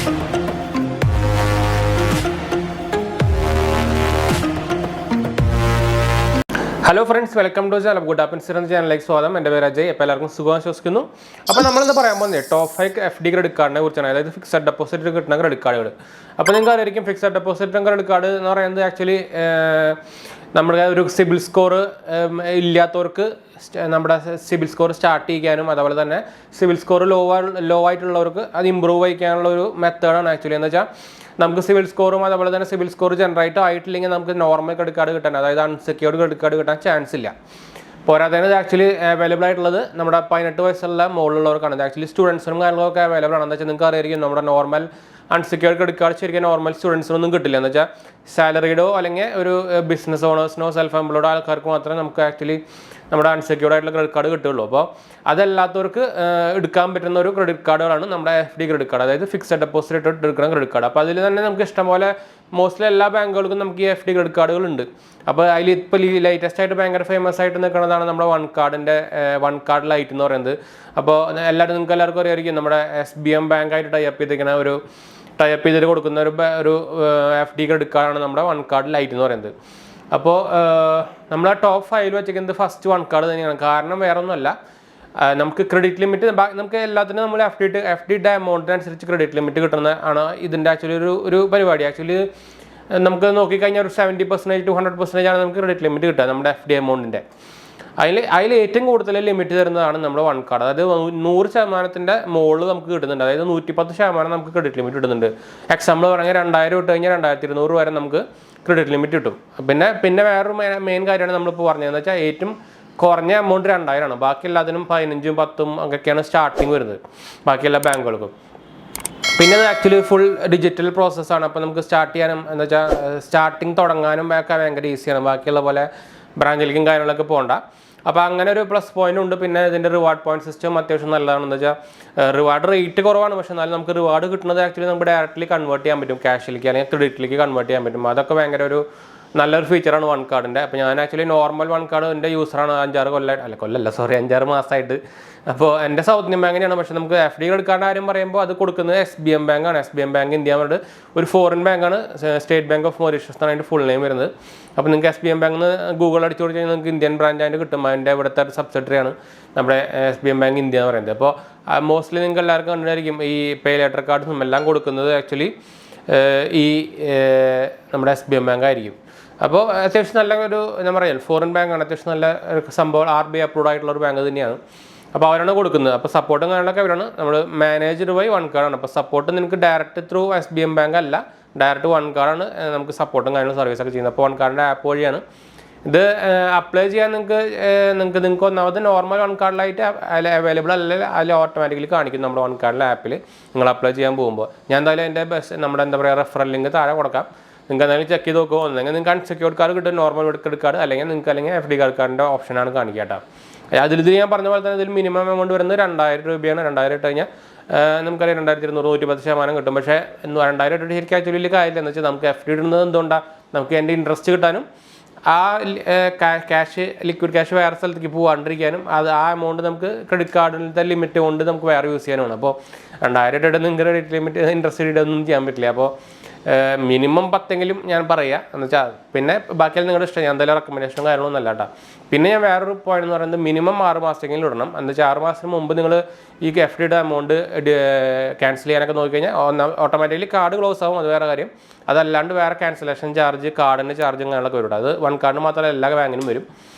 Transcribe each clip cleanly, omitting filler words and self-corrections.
Hello friends, welcome to 𝙑𝙤𝙬𝙬 സ്വാഗതം. എൻ്റെ പേര് അജയ്. അപ്പോൾ എല്ലാവർക്കും സുഖം ആശംസിക്കുന്നു. അപ്പോൾ നമ്മളിന്ന് പറയാൻ പോകുന്നത് ടോപ്പ് 5 FD ക്രെഡിറ്റ് കാർഡിനെ കുറിച്ചാണ്. അതായത് ഫിക്സഡ് ഡെപ്പോസിറ്റ് കിട്ടുന്ന ക്രെഡിറ്റ് കാർഡുകൾ. അപ്പോൾ നിങ്ങൾക്ക് അറിയായിരിക്കും ഫിക്സഡ് ഡെപ്പോസിറ്റ് ക്രെഡിറ്റ് കാർഡ് എന്ന് പറയുന്നത് ആക്ച്വലി നമ്മുടെ ഒരു സിബിൽ സ്കോർ ഇല്ലാത്തവർക്ക് നമ്മുടെ സിബിൽ സ്കോർ സ്റ്റാർട്ട് ചെയ്യാനും അതുപോലെ തന്നെ സിബിൽ സ്കോർ ലോ ആയിട്ടുള്ളവർക്ക് അത് ഇമ്പ്രൂവ് ചെയ്യാനുള്ള ഒരു മെത്തേഡാണ് ആക്ച്വലി. എന്ന് വെച്ചാൽ നമുക്ക് സിവിൽ സ്കോറും അതുപോലെ തന്നെ സിവിൽ സ്കോർ ജനറേറ്റ് ആയിട്ടില്ലെങ്കിൽ നമുക്ക് നോർമൽ ക്രെഡിറ്റ് കാർഡ് കിട്ടാൻ, അതായത് അൺസെക്യൂർഡ് ക്രെഡിറ്റ് കാർഡ് കിട്ടാൻ ചാൻസ് ഇല്ല. പോരാതെ ഇത് ആക്ച്വലി അവൈലബിൾ ആയിട്ടുള്ളത് നമ്മുടെ 18 വയസ്സുള്ള മുകളിലുള്ളവർക്കാണ്. ഇത് ആക്ച്വലി സ്റ്റുഡൻസിനും കാര്യങ്ങളൊക്കെ അവൈലബിൾ ആണ്. എന്താ വെച്ചാൽ നിങ്ങൾക്ക് അറിയായിരിക്കും നമ്മുടെ നോർമൽ അൺസെക്യൂർഡ് ക്രെഡിറ്റ് കാർഡ് ശരിക്കും നോർമൽ സ്റ്റുഡൻസിനൊന്നും കിട്ടില്ല. എന്ന് വെച്ചാൽ സാലറിഡോ അല്ലെങ്കിൽ ഒരു ബിസിനസ് ഓണേഴ്സിനോ സെൽഫ് എംപ്ലോയ്ഡ് ആൾക്കാർക്ക് മാത്രമേ നമുക്ക് ആക്ച്വലി നമ്മുടെ അൺസെക്യൂർഡ് ആയിട്ടുള്ള ക്രെഡിറ്റ് കാർഡ് കിട്ടുള്ളൂ. അപ്പോൾ അതല്ലാത്തവർക്ക് എടുക്കാൻ പറ്റുന്ന ഒരു ക്രെഡിറ്റ് കാർഡുകളാണ് നമ്മുടെ FD ക്രെഡിറ്റ് കാർഡ്, അതായത് ഫിക്സഡ് ഡെപ്പോസിറ്റ് ഇട്ട് എടുക്കുന്ന ക്രെഡിറ്റ് കാർഡ്. അപ്പോൾ അതിൽ തന്നെ നമുക്ക് ഇഷ്ടംപോലെ മോസ്റ്റ്ലി എല്ലാ ബാങ്കുകൾക്കും നമുക്ക് ഈ FD ക്രെഡിറ്റ് കാർഡുകളുണ്ട്. അപ്പോൾ അതിൽ ഇപ്പോൾ ലേറ്റസ്റ്റ് ആയിട്ട് ഭയങ്കര ഫേമസ് ആയിട്ട് നിൽക്കുന്നതാണ് നമ്മുടെ വൺ കാർഡ് ലൈറ്റ് എന്ന് പറയുന്നത്. അപ്പോൾ നിങ്ങൾക്ക് എല്ലാവർക്കും അറിയായിരിക്കും നമ്മുടെ SBM ബാങ്കായിട്ട് ടൈപ്പ് ചെയ്തിട്ട് കൊടുക്കുന്ന ഒരു FD ക്രെഡിറ്റ് കാർഡാണ് നമ്മുടെ വൺ കാർഡ് ലൈറ്റ് എന്ന് പറയുന്നത്. അപ്പോൾ നമ്മൾ ആ ടോപ്പ് 5 വെച്ചിരിക്കുന്നത് ഫസ്റ്റ് വൺ കാർഡ് തന്നെയാണ്. കാരണം വേറെ ഒന്നുമല്ല, നമുക്ക് ക്രെഡിറ്റ് ലിമിറ്റ് നമുക്ക് എല്ലാത്തിനും നമ്മൾ FD എമൗണ്ടിനനുസരിച്ച് ക്രെഡിറ്റ് ലിമിറ്റ് കിട്ടുന്ന ആണ് ഇതിൻ്റെ ആക്ച്വലി ഒരു പരിപാടി. ആക്ച്വലി നമുക്ക് നോക്കിക്കഴിഞ്ഞാൽ ഒരു 70% to 100% ആണ് നമുക്ക് ക്രെഡിറ്റ് ലിമിറ്റ് കിട്ടുക നമ്മുടെ FD എമൗണ്ടിൻ്റെ. അതിൽ ഏറ്റവും കൂടുതൽ ലിമിറ്റ് തരുന്നതാണ് നമ്മുടെ വൺ കാർഡ്. അതായത് 100% മുകളിൽ നമുക്ക് കിട്ടുന്നുണ്ട്. അതായത് 110% നമുക്ക് ക്രെഡിറ്റ് ലിമിറ്റ് കിട്ടുന്നുണ്ട്. എക്സാമ്പിൾ പറഞ്ഞാൽ 2000 ഇട്ട് കഴിഞ്ഞാൽ 2200 വരെ നമുക്ക് ക്രെഡിറ്റ് ലിമിറ്റ് കിട്ടും. പിന്നെ വേറൊരു മെയിൻ കാര്യമാണ് നമ്മളിപ്പോൾ പറഞ്ഞതെന്ന് വെച്ചാൽ ഏറ്റവും കുറഞ്ഞ എമൗണ്ട് 2000 ആണ്. ബാക്കി എല്ലാത്തിനും 15ഉം 10ഉം ഒക്കെയാണ് സ്റ്റാർട്ടിങ് വരുന്നത് ബാക്കി എല്ലാ ബാങ്കുകൾക്കും. പിന്നെ അത് ആക്ച്വലി ഫുൾ ഡിജിറ്റൽ പ്രോസസ്സാണ്. അപ്പോൾ നമുക്ക് സ്റ്റാർട്ട് ചെയ്യാനും എന്ന് വെച്ചാൽ സ്റ്റാർട്ടിങ് തുടങ്ങാനും ഒക്കെ ഭയങ്കര ഈസിയാണ്. ബാക്കിയുള്ള പോലെ ബ്രാഞ്ചിലേക്കും കാര്യങ്ങളൊക്കെ പോകണ്ട. അപ്പോൾ അങ്ങനെ ഒരു പ്ലസ് പോയിന്റ് ഉണ്ട്. പിന്നെ ഇതിൻ്റെ റിവാർഡ് പോയിന്റ് സിസ്റ്റം അത്യാവശ്യം നല്ലതാണെന്ന് വെച്ചാൽ റിവാർഡ് റേറ്റ് കുറവാണ്, പക്ഷേ എന്നാലും നമുക്ക് റിവാർഡ് കിട്ടുന്നത് ആക്ച്വലി നമുക്ക് ഡയറക്റ്റ്ലി കൺവേർട്ട് ചെയ്യാൻ പറ്റും, ക്യാഷിലേക്ക് അല്ലെങ്കിൽ ക്രെഡിറ്റിലേക്ക് കൺവേർട്ട് ചെയ്യാൻ പറ്റും. അതൊക്കെ ഭയങ്കര ഒരു നല്ലൊരു ഫീച്ചറാണ് വൺ കാർഡിൻ്റെ. അപ്പോൾ ഞാൻ ആക്ച്വലി നോർമൽ വൺ കാർഡ് എൻ്റെ യൂസറാണ് 5-6 മാസമായിട്ട്. അപ്പോൾ എൻ്റെ സൗത്ത് ഇന്ത്യൻ ബാങ്കിനാണ്. പക്ഷേ നമുക്ക് FD ക്രെഡിറ്റ് കാർഡ് കാര്യം പറയുമ്പോൾ അത് കൊടുക്കുന്നത് SBM ബാങ്കാണ്. SBM ബാങ്ക് ഇന്ത്യ ഒരു ഫോറിൻ ബാങ്കാണ്. സ്റ്റേറ്റ് ബാങ്ക് ഓഫ് മൊറീഷ്യസ് എന്നാണ് അതിൻ്റെ ഫുൾ നെയിം വരുന്നത്. അപ്പോൾ നിങ്ങൾക്ക് SBM ബാങ്കിൽ നിന്ന് ഗൂഗിൾ അടിച്ചു കൊടുത്ത് നിങ്ങൾക്ക് ഇന്ത്യൻ ബ്രാഞ്ച് ആയിട്ട് കിട്ടും. അതിൻ്റെ ഇവിടുത്തെ സബ്സിഡറിയാണ് നമ്മുടെ SBM ബാങ്ക് ഇന്ത്യ എന്ന് പറയുന്നത്. അപ്പോൾ മോസ്റ്റ്ലി നിങ്ങൾക്ക് എല്ലാവർക്കും കണ്ടിട്ടായിരിക്കും ഈ പേ ലെറ്റർ കാർഡ്സും എല്ലാം കൊടുക്കുന്നത് ആക്ച്വലി ഈ നമ്മുടെ SBM ബാങ്ക് ആയിരിക്കും. അപ്പോൾ അത്യാവശ്യം നല്ല ഒരു എന്താ പറയുക ഫോറിൻ ബാങ്കാണ്. അത്യാവശ്യം നല്ല സംഭവം RBI അപ്രൂവ്ഡ് ആയിട്ടുള്ള ഒരു ബാങ്ക് തന്നെയാണ്. അപ്പോൾ അവരാണ് കൊടുക്കുന്നത്. അപ്പോൾ സപ്പോർട്ടും കാര്യങ്ങളൊക്കെ അവരാണ്. നമ്മൾ മാനേജ്ഡ് ബൈ വൺ കാർഡാണ്. അപ്പോൾ സപ്പോർട്ട് നിങ്ങൾക്ക് ഡയറക്റ്റ് ത്രൂ SBM ബാങ്ക് അല്ല, ഡയറക്റ്റ് വൺ കാർഡാണ് നമുക്ക് സപ്പോർട്ടും കാര്യങ്ങളും സർവീസൊക്കെ ചെയ്യുന്നത്. അപ്പോൾ വൺ കാർഡിൻ്റെ ആപ്പ് വഴിയാണ് ഇത് അപ്ലൈ ചെയ്യാൻ. നിങ്ങൾക്ക് ഒന്നാമത് നോർമൽ വൺ കാർഡിലായിട്ട് അവൈലബിൾ അല്ല, അതിൽ ഓട്ടോമാറ്റിക്കലി കാണിക്കും നമ്മുടെ വൺ കാർഡിലെ ആപ്പിൽ നിങ്ങൾ അപ്ലൈ ചെയ്യാൻ പോകുമ്പോൾ. ഞാൻ എന്തായാലും എൻ്റെ നമ്മുടെ എന്താ പറയുക റെഫറൽ ലിങ്ക് താഴെ കൊടുക്കാം. നിങ്ങൾക്ക് എന്തായാലും ചെക്ക് ചെയ്ത് നോക്കുമോ. ഒന്നെങ്കിൽ നിങ്ങൾക്ക് അൺസെക്യൂർഡ് കാർഡ് കിട്ടും, നോർമൽ ക്രെഡിറ്റ് കാർഡ്, അല്ലെങ്കിൽ FD കാർഡിൻ്റെ ഓപ്ഷനാണ് കാണിക്കുക കേട്ടോ. അതിൽ ഞാൻ പറഞ്ഞ പോലെ തന്നെ ഇതിൽ മിനിമം എമൗണ്ട് വരുന്നത് 2000 രൂപയാണ്. 2000 ഇട്ട് കഴിഞ്ഞാൽ നമുക്കറിയാം 2200 110% കിട്ടും. പക്ഷേ 2000 ഇട്ടിട്ട് ശരിക്കും ആക്ച്വലി വലിയ കാര്യമില്ല. എന്ന് വെച്ചാൽ നമുക്ക് FD ഇടുന്നത് എന്തുകൊണ്ടാണ്, നമുക്ക് എൻ്റെ ഇൻട്രസ്റ്റ് കിട്ടാനും ആ ലിക്വിഡ് ക്യാഷ് വേറെ സ്ഥലത്തേക്ക് പോകാണ്ടിരിക്കാനും ആ എമൗണ്ട് നമുക്ക് ക്രെഡിറ്റ് കാർഡിലത്തെ ലിമിറ്റ് കൊണ്ട് നമുക്ക് വേറെ യൂസ് ചെയ്യാനുമാണ്. അപ്പോൾ 2000 ഇട്ടിട്ട് നിങ്ങൾക്ക് ക്രെഡിറ്റ് ലിമിറ്റ് ഇൻട്രസ്റ്റ് ഇടൊന്നും ചെയ്യാൻ പറ്റില്ല. അപ്പോൾ മിനിമം 10 ഞാൻ പറയുക എന്ന് വെച്ചാൽ. പിന്നെ ബാക്കിയെല്ലാം നിങ്ങളുടെ ഇഷ്ടം, ഞാൻ എന്തായാലും റെക്കമെൻഡേഷനും കാര്യങ്ങളൊന്നും അല്ല കേട്ടോ. പിന്നെ ഞാൻ വേറൊരു പോയിന്റ് എന്ന് പറയുന്നത് മിനിമം 6 മാസത്തെങ്കിലും ഇടണം. എന്ന് വെച്ചാൽ 6 മാസത്തിന് മുമ്പ് നിങ്ങൾ ഈ FDയുടെ എമൗണ്ട് ക്യാൻസൽ ചെയ്യാനൊക്കെ നോക്കിക്കഴിഞ്ഞാൽ ഓട്ടോമാറ്റിക്കലി കാർഡ് ക്ലോസ് ആവും, അത് വേറെ കാര്യം. അതല്ലാണ്ട് വേറെ ക്യാൻസലേഷൻ ചാർജ്, കാർഡിൻ്റെ ചാർജും കാര്യങ്ങളൊക്കെ വരും. അത് വൺ കാർഡിന് മാത്രമല്ല എല്ലാ ബാങ്കിനും വരും.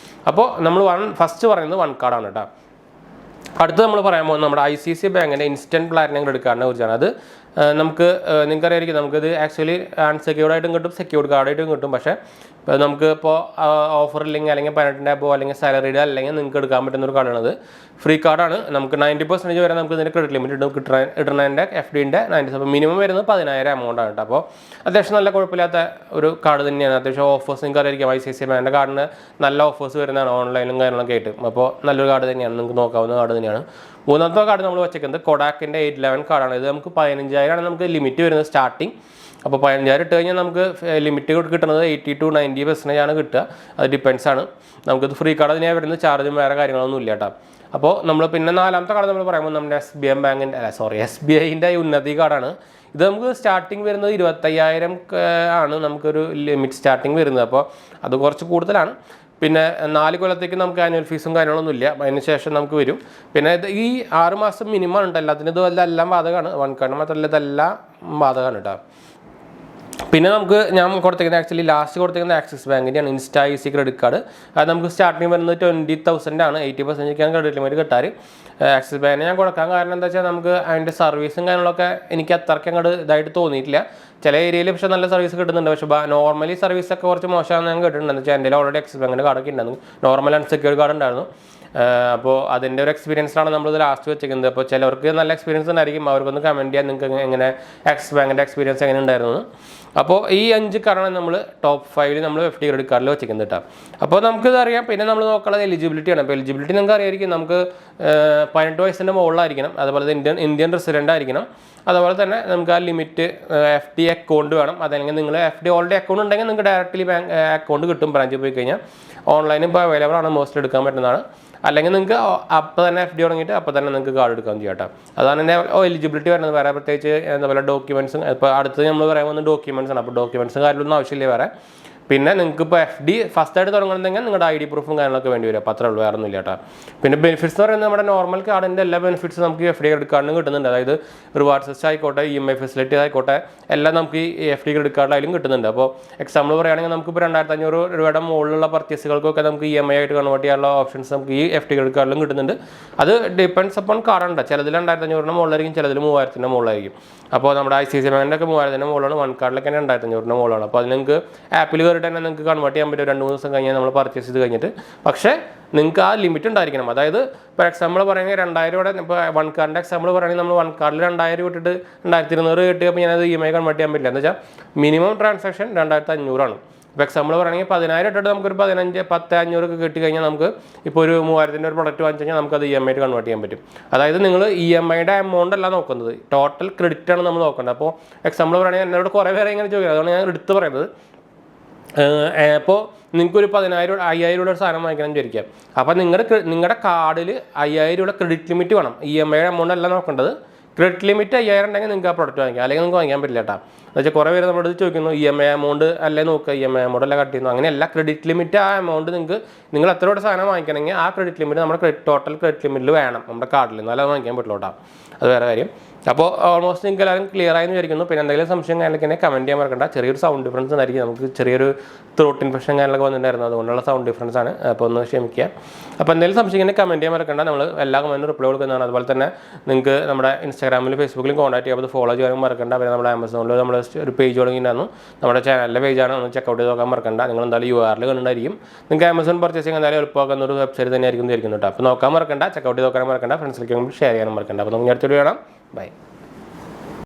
അപ്പോൾ നമ്മൾ ഫസ്റ്റ് പറയുന്നത് വൺ കാർഡാണ് കേട്ടോ. അടുത്ത് നമ്മൾ പറയാൻ പോകുന്നത് നമ്മുടെ ICICI ബാങ്കിൻ്റെ ഇൻസ്റ്റൻറ്റ് പ്ലാറ്റിനം ക്രെഡിറ്റ് കാർഡിനെ കുറിച്ചാണ്. അത് നമുക്ക് നിങ്ങൾക്കറിയായിരിക്കും നമുക്കിത് ആക്ച്വലി അൺസെക്യൂർഡ് ആയിട്ടും കിട്ടും, സെക്യൂർഡ് കാർഡായിട്ടും കിട്ടും. പക്ഷേ നമുക്ക് ഇപ്പോൾ ഓഫർ ഇല്ലെങ്കിൽ അല്ലെങ്കിൽ 18 അബോ അല്ലെങ്കിൽ സാലറിയുടെ അല്ലെങ്കിൽ നിങ്ങൾക്ക് എടുക്കാൻ പറ്റുന്ന ഒരു കാർഡാണത്. ഫ്രീ കാർഡാണ്. നമുക്ക് 90% വരെ നമുക്ക് ഇതിൻ്റെ ക്രെഡിറ്റ് ലിമിറ്റ് ഇടുന്നതിൻ്റെ FDൻ്റെ 90% മിനിമം വരുന്നത് 10000 എമൗണ്ടാണ് കേട്ടോ. അപ്പോൾ അത്യാവശ്യം നല്ല കുഴപ്പമില്ലാത്ത ഒരു കാർഡ് തന്നെയാണ്. അത്യാവശ്യം ഓഫേഴ്സ് നിങ്ങൾക്ക് അറിയായിരിക്കും. ICICI ബാങ്കിൻ്റെ കാർഡിന് നല്ല ഓഫേഴ്സ് വരുന്നതാണ് ഓൺലൈനും കാര്യങ്ങളൊക്കെ ആയിട്ട്. അപ്പോൾ നല്ലൊരു കാർഡ് തന്നെയാണ്, നിങ്ങൾക്ക് നോക്കാവുന്ന കാർഡ് തന്നെയാണ്. മൂന്നാമത്തെ കാർഡ് നമ്മൾ വെച്ചേക്കുന്നത് കൊഡാക്കിൻ്റെ 811 കാർഡാണ്. ഇത് നമുക്ക് 15000 നമുക്ക് ലിമിറ്റ് വരുന്നത് സ്റ്റാർട്ടിങ്. അപ്പോൾ 15000 ഇട്ട് കഴിഞ്ഞാൽ നമുക്ക് ലിമിറ്റ് കിട്ടുന്നത് 80 to 90% ആണ് കിട്ടുക. അത് ഡിപ്പെൻസ് ആണ്. നമുക്കിത് ഫ്രീ കാർഡ് തന്നെയാണ് വരുന്നത്, ചാർജും വേറെ കാര്യങ്ങളൊന്നും ഇല്ല കേട്ടോ. അപ്പോൾ നമ്മൾ പിന്നെ നാലാമത്തെ കാർഡ് നമ്മൾ പറയുമ്പോൾ നമ്മുടെ SBI ബാങ്കിൻ്റെ SBIൻ്റെ ഉന്നതി കാർഡാണ്. ഇത് നമുക്ക് സ്റ്റാർട്ടിങ് വരുന്നത് 25,000 ആണ് നമുക്കൊരു ലിമിറ്റ് സ്റ്റാർട്ടിങ് വരുന്നത്. അപ്പോൾ അത് കുറച്ച് കൂടുതലാണ്. പിന്നെ 4 കൊല്ലത്തേക്ക് നമുക്ക് ആനുവൽ ഫീസും കാര്യങ്ങളൊന്നും ഇല്ല. അതിന് ശേഷം നമുക്ക് വരും. പിന്നെ ഇത് ഈ 6 മാസം മിനിമം ഉണ്ട് എല്ലാത്തിനും. ഇതെല്ലാം ബാധകമാണ്. വൺ കാർഡ് മാത്രമല്ല ഇതെല്ലാം ബാധകമാണ് കേട്ടോ. പിന്നെ നമുക്ക് ഞാൻ കൊടുത്തേക്കുന്നത് ആക്ച്വലി ലാസ്റ്റ് കൊടുത്തേക്കുന്ന ആക്സിസ് ബാങ്കിൻ്റെയാണ് ഇൻസ്റ്റാ ഈസി ക്രെഡിറ്റ് കാർഡ്. അത് നമുക്ക് സ്റ്റാർട്ടിങ് വരുന്നത് 20,000 ആണ്. 80% ക്രെഡിറ്റ് ലിമിറ്റ് കിട്ടാറ്. ആക്സിസ് ബാങ്കിന് ഞാൻ കൊടുക്കാൻ കാരണം എന്താ വെച്ചാൽ നമുക്ക് അതിൻ്റെ സർവീസും കാര്യങ്ങളൊക്കെ എനിക്ക് അത്രയ്ക്ക് അങ്ങോട്ട് ഇതായിട്ട് തോന്നിയിട്ടില്ല. ചില ഏരിയയിൽ പക്ഷേ നല്ല സർവീസ് കിട്ടുന്നുണ്ട്. പക്ഷേ നോർമലി സർവീസൊക്കെ കുറച്ച് മോശമാണെന്ന് ഞാൻ കേട്ടിട്ടുണ്ട്. എന്താ വെച്ചാൽ എൻ്റെ ഓൾറെഡി ആക്സിസ് ബാങ്കിൻ്റെ കാർഡൊക്കെ ഉണ്ടായിരുന്നു. നോർമൽ അൺസെക്യൂർഡ് കാർഡ് ഉണ്ടായിരുന്നു. അപ്പോൾ അതിൻ്റെ ഒരു എക്സ്പീരിയൻസിലാണ് നമ്മളിത് ലാസ്റ്റ് വെച്ചിരിക്കുന്നത്. അപ്പോൾ ചിലവർക്ക് നല്ല എക്സ്പീരിയൻസ് ഉണ്ടായിരിക്കും. അവർക്കൊന്ന് കമൻറ്റ് ചെയ്യാൻ നിങ്ങൾക്ക് എങ്ങനെ ആക്സിസ് ബാങ്കിൻ്റെ എക്സ്പീരിയൻസ് എങ്ങനെ ഉണ്ടായിരുന്നു. അപ്പോൾ ഈ 5 കാർഡാണ് നമ്മൾ ടോപ്പ് 5 നമ്മൾ FD ക്രെഡിറ്റ് കാർഡിൽ വെച്ചിരിക്കുന്നത് കേട്ടോ. അപ്പോൾ നമുക്കിത് അറിയാം. പിന്നെ നമ്മൾ നോക്കുന്നത് എലിജിബിലിറ്റിയാണ്. അപ്പോൾ എലിജിബിലിറ്റി നിങ്ങൾക്ക് അറിയായിരിക്കും. നമുക്ക് 18 വയസ്സിൻ്റെ മുകളിലായിരിക്കണം. അതുപോലെ ഇന്ത്യൻ റെസിഡൻ്റ് ആയിരിക്കണം. അതുപോലെ തന്നെ നമുക്ക് ആ ലിമിറ്റ് FD അക്കൗണ്ട് വേണം. അതല്ലെങ്കിൽ നിങ്ങൾ FD ഓൾറെഡി അക്കൗണ്ട് ഉണ്ടെങ്കിൽ നിങ്ങൾക്ക് ഡയറക്റ്റ്ലി ബാങ്ക് അക്കൗണ്ട് കിട്ടും. ബ്രാഞ്ചിൽ പോയി കഴിഞ്ഞാൽ ഓൺലൈനും ഇപ്പോൾ അവൈലബിൾ ആണ്. മോസ്റ്റ്ലി എടുക്കാൻ പറ്റുന്നതാണ്. അല്ലെങ്കിൽ നിങ്ങൾക്ക് അപ്പോൾ തന്നെ FD തുടങ്ങിയിട്ട് അപ്പോൾ തന്നെ നിങ്ങൾക്ക് കാർഡ് എടുക്കാൻ ചെയ്യാം കേട്ടോ. അതാണ് എൻ്റെ എലിജിബിലിറ്റി വരുന്നത്. വേറെ പ്രത്യേകിച്ച് എന്താ പറയുക ഡോക്യുമെൻറ്റ്സും ഇപ്പോൾ അടുത്ത് നമ്മൾ പറയാൻ പോകുന്നത് ഡോക്യുമെൻറ്റ്സ് ആണ്. അപ്പോൾ ഡോക്യുമെൻറ്റ്സും കാര്യങ്ങളൊന്നും ആവശ്യമില്ല വേറെ. പിന്നെ നിങ്ങൾക്ക് ഇപ്പോൾ FD ഫസ്റ്റായിട്ട് തുടങ്ങണമെങ്കിൽ നിങ്ങളുടെ ID പ്രൂഫും കാര്യങ്ങളൊക്കെ വേണ്ടി വരും. അപ്പോൾ അത്രേ ഉള്ളൂ, വേറെ ഒന്നുമില്ല കേട്ടോ. പിന്നെ ബെനിഫിറ്റ്സ് എന്ന് പറയുന്നത് നമ്മുടെ നോർമൽ കാർഡിൻ്റെ എല്ലാ ബെനിഫിറ്റ്സും നമുക്ക് FD ക്രെഡിറ്റ് കാർഡിന് കിട്ടുന്നുണ്ട്. അതായത് റിവാർഡ് സിസ്റ്റം ആയിക്കോട്ടെ, EMI ഫെസിലിറ്റി ആയിക്കോട്ടെ, എല്ലാം നമുക്ക് ഈ FD ക്രെഡിറ്റ് കാർഡിലായാലും കിട്ടുന്നുണ്ട്. അപ്പോൾ എക്സാമ്പിൾ പറയുകയാണെങ്കിൽ നമുക്കിപ്പോൾ 2,500 രൂപയുടെ മുകളിലുള്ള പർച്ചേസുകൾക്കൊക്കെ നമുക്ക് EMI ആയിട്ട് കൺവേർട്ട് ചെയ്യാനുള്ള ഓപ്ഷൻസ് നമുക്ക് ഈ FD ക്രെഡിറ്റ് കാർഡിലും കിട്ടുന്നുണ്ട്. അത് ഡിപ്പെൻഡ്സ് അപ്പോൺ കാർഡുണ്ട്. ചിലതിൽ 2,500 മുകളിലായിരിക്കും, ചിലതിൽ 3,000 മുകളിലായിരിക്കും. അപ്പോൾ നമ്മുടെ ICICI ബാങ്കിൻ്റെ ഒക്കെ 3,000 മുകളിലാണ്. വൺ കാർഡിലൊക്കെ 2,500 മുകളിലാണ്. അപ്പോൾ അത് നിങ്ങൾക്ക് ആപ്പിൽ കയറിയിട്ട് തന്നെ നിങ്ങൾക്ക് കൺവേർട്ട് ചെയ്യാൻ പറ്റും 2-3 ദിവസം കഴിഞ്ഞാൽ നമ്മൾ പർച്ചേസ് ചെയ്ത് കഴിഞ്ഞിട്ട്. പക്ഷേ നിങ്ങൾക്ക് ആ ലിമിറ്റ് ഉണ്ടായിരിക്കണം. അതായത് ഇപ്പോൾ എക്സാമ്പിൾ പറയുകയാണെങ്കിൽ 2,000 രൂപയുടെ ഇപ്പോൾ വൺ കാർഡിൻ്റെ എക്സാമ്പിൾ പറയുകയാണെങ്കിൽ നമ്മൾ വൺ കാർഡിൽ 2,000 ഇട്ടിട്ട് 1,200 കിട്ടിയപ്പോൾ ഞാനത് EMI കൺവേർട്ട് ചെയ്യാൻ പറ്റില്ല. എന്ന് വെച്ചാൽ മിനിമം ട്രാൻസാക്ഷൻ 2,500 ആണ്. ഇപ്പോൾ എക്സാമ്പിൾ പറയുകയാണെങ്കിൽ 10,000 ഇട്ടിട്ട് നമുക്കൊരു 10,500 ഒക്കെ കിട്ടി കഴിഞ്ഞാൽ നമുക്ക് ഇപ്പോൾ ഒരു 3,000 ഒരു പ്രൊഡക്റ്റ് വാങ്ങിച്ചു കഴിഞ്ഞാൽ നമുക്കത് EMI ആയിട്ട് കൺവേർട്ട് ചെയ്യാൻ പറ്റും. അതായത് നിങ്ങൾ EMIയുടെ എമൗണ്ട് അല്ല നോക്കുന്നത്, ടോട്ടൽ ക്രെഡിറ്റ് ആണ് നമ്മൾ നോക്കേണ്ടത്. അപ്പോൾ എക്സാമ്പിൾ പറയുകയാണെങ്കിൽ എന്നോട് കുറേ പേരെ ഇങ്ങനെ ചോദിക്കുക, അതാണ് ഞാൻ എടുത്ത് പറയുന്നത്. അപ്പോൾ നിങ്ങൾക്കൊരു 5,000 രൂപ സാധനം വാങ്ങിക്കണം വിചാരിക്കാം. അപ്പോൾ നിങ്ങളുടെ കാർഡിൽ 5,000 രൂപ ക്രെഡിറ്റ് ലിമിറ്റ് വേണം. EMIയുടെ എമൗണ്ട് അല്ല നോക്കേണ്ടത്. ക്രെഡിറ്റ് ലിമിറ്റ് 5,000 ഉണ്ടെങ്കിൽ നിങ്ങൾക്ക് ആ പ്രൊഡക്റ്റ് വാങ്ങിക്കാം, അല്ലെങ്കിൽ നിങ്ങൾക്ക് വാങ്ങിക്കാൻ പറ്റില്ല കേട്ടോ. എന്ന് വെച്ചാൽ കുറേ പേര് നമ്മളോട് ചോദിക്കുന്നു EMI എമൗണ്ട് അല്ലേ നോക്കുക, EMI എമൗണ്ട് അല്ല കട്ട് ചെയ്യുന്നു. അങ്ങനെയല്ല, ക്രെഡിറ്റ് ലിമിറ്റ് ആ എമൗണ്ട് നിങ്ങൾ എത്ര രൂപ സാധനം വാങ്ങിക്കണമെങ്കിൽ ആ ക്രെഡിറ്റ് ലിമിറ്റ് നമ്മുടെ ടോട്ടൽ ക്രെഡിറ്റ് ലിമിറ്റിൽ വേണം നമ്മുടെ കാർഡിൽ, എന്നാലും അത് വാങ്ങിക്കാൻ പറ്റില്ല കേട്ടോ. അത് വേറെ കാര്യം. അപ്പോൾ ഓൾമോസ്റ്റ് നിങ്ങൾക്ക് എല്ലാവരും ക്ലിയർ ആയെന്ന് വിചാരിക്കുന്നു. പിന്നെ എന്തെങ്കിലും സംശയം കാര്യങ്ങളൊക്കെ കമൻറ്റ് ചെയ്യാൻ മറക്കണ്ട. ചെറിയൊരു സൗണ്ട് ഡിഫറൻസ് ഉണ്ടായിരിക്കും. നമുക്ക് ചെറിയൊരു ത്രോട്ട് ഇൻഫെക്ഷൻ കാര്യങ്ങളൊക്കെ വന്നിട്ടുണ്ടായിരുന്നു, അതുകൊണ്ടുള്ള സൗണ്ട് ഡിഫറൻസ് ആണ്. അപ്പോൾ ഒന്ന് ക്ഷമിക്കുക. അപ്പോൾ എന്തെങ്കിലും സംശയം കമൻറ്റ് ചെയ്യാൻ മറക്കണ്ട. നമ്മൾ എല്ലാ കമൻറ്റും റിപ്ലൈ കൊടുക്കുന്നതാണ്. അതുപോലെ തന്നെ നിങ്ങൾക്ക് നമ്മുടെ ഇൻസ്റ്റാഗ്രാമിലും ഫേസ്ബുക്കിലും കോൺടാക്ട് ചെയ്യാൻ ഫോളോ ചെയ്യാനും മറക്കണ്ട. പിന്നെ നമ്മുടെ ആമസോണിൽ നമ്മൾ ഒരു പേജ് തുടങ്ങിയിട്ടുണ്ടായിരുന്നു. നമ്മുടെ ചാനലിലെ പേജാണ്, ഒന്ന് ചെക്കൗട്ട് ചെയ്ത് നോക്കാൻ മറക്കണ്ട. നിങ്ങൾ എന്തായാലും URL കണ്ടിട്ടുണ്ടായിരിക്കും. നിങ്ങൾക്ക് ആമസോൺ പർച്ചേസിങ് എന്തായാലും എളുപ്പമാക്കുന്ന ഒരു വെബ്സൈറ്റ് തന്നെയായിരിക്കും ഇരിക്കുന്നു കേട്ടോ. അപ്പോൾ നോക്കാൻ മറക്കണ്ട, ചെക്കൗട്ട് ചെയ്ത് നോക്കാൻ മറക്കണ്ട, ഫ്രണ്ട്സിലേക്ക് ഷെയർ ചെയ്യാനും മറക്കണ്ട. അപ്പോൾ നമുക്ക് അടുത്തൊരു കാണാം. ബൈ.